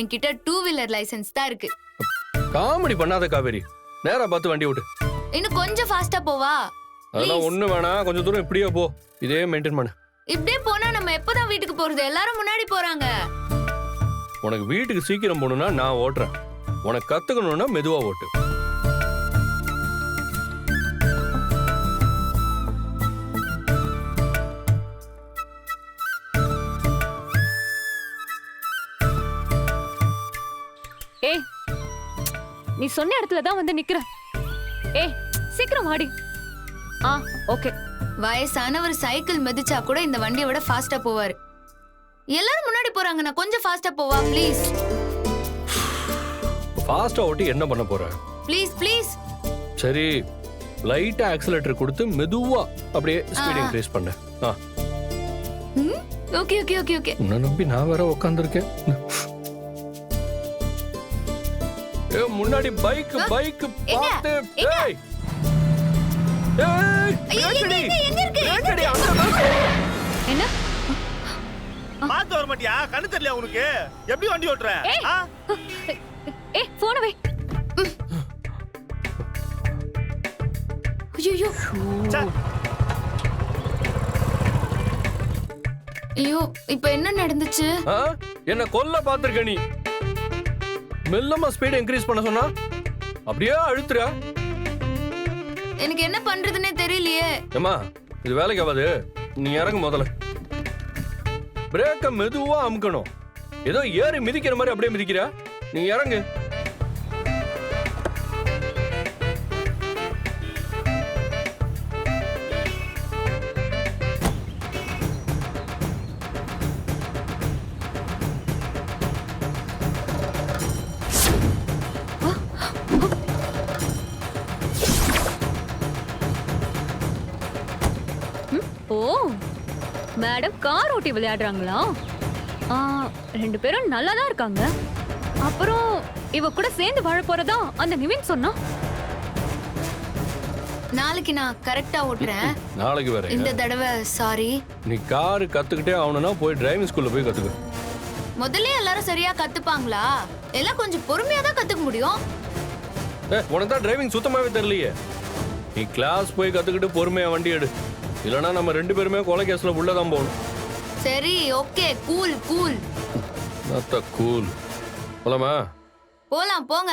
என்கிட்ட 2 wheeler licence தான் இருக்கு. காமெடி பண்ணாத காவேரி, நேரா பார்த்து வண்டி விட்டு. இன்னும் கொஞ்சம் ஃபாஸ்டா போவா. அதெல்லாம் ஒண்ணு வேணாம், கொஞ்சம் தூரம் இப்படியே போ. இதே மெயின்டைன் பண்ணு. இப்படியே போனா நம்ம எப்பதான் வீட்டுக்கு போறது? எல்லாரும் முன்னாடி போறாங்க. உனக்கு வீட்டுக்கு சீக்கிரம் போகணும்னா நான் ஓட்டுறேன். உனக்கு கத்துக்கணும்னா மெதுவா ஓட்டு. ஏய், நீ சொன்ன இடத்துல தான் வந்து நிக்கிற. ஏய், சீக்கிரம் வாடி. ஓகே. வயசானவர் சைக்கிள் மிதிச்சா கூட இந்த வண்டியை விட ஃபாஸ்டா போவாரு. எல்லாரும் முன்னாடி போறாங்க, நான் கொஞ்சம் ஃபாஸ்டா போவா ப்ளீஸ். ஃபாஸ்டா ஓட்டி என்ன பண்ண போற? Please please. சரி, லைட்டா ஆக்சிலரேட்டர் கொடுத்து மெதுவா அப்படியே ஸ்பீட் இன்க்ரீஸ் பண்ணு. Okay okay okay okay. உன்னை நம்பி நான் வேற உட்கார்ந்திருக்கேன். ஏ முன்னாடி பைக் பாத்து. ஏய் ஏய், எங்க இருக்கு? என்ன? பாத்து வர மாட்டியா? கண்ணு தெரியல உனக்கு? எப்படி வண்டி ஓட்டுற? ஏய், போன் வை. ஐயோ ஐயோ, இப்ப என்ன நடந்துச்சு? என்ன கொல்ல பாத்திருக்க நீ? மெல்லமா ஸ்பீட் இன்க்ரீஸ் பண்ண சொன்னா அப்படியே அழுத்துற. எனக்கு என்ன பண்றதுன்னே தெரியலையே. ஏமா, இது வேலைக்கு ஆகாது. நீ இறங்கு முதல்ல. பிரேக்க மெதுவா அமுக்கணும். ஏதோ ஏறி மிதிக்கிற மாதிரி அப்படியே மிதிக்கிற. நீ இறங்கு. ஓ, மேடம் கார் ஓட்டி விளையாடுறாங்களா? 2 பேரும் நல்லா தான் இருக்காங்க. அப்புறம் இவ கூட சேர்ந்து வாழ போறதா அந்த நிவின் சொன்னா. நாளைக்கு நான் கரெக்டா ஓட்டுறேன். நாளைக்கு வேற இந்த தடவை சாரி. நீ கார் கத்துக்கிட்டே ஆகணும்னா போய் டிரைவிங் ஸ்கூல்ல போய் கத்துக்க. முதல்ல எல்லாரும் சரியா கத்துப்பாங்களா? எல்லாம் கொஞ்சம் பொறுமையா தான் கத்துக்க முடியும். உனக்கு தான் டிரைவிங் சுத்தமாவே தெரியலையே. நீ கிளாஸ் போய் கத்துக்கிட்டு பொறுமையா வண்டி எடு. இல்லனா நம்ம 2 பேருமே கொலை கேஸ்ல உள்ளதான் போகணும். சரி, ஓகே, கூல் கூல். கூல். போலாமா? போலாம் போங்க.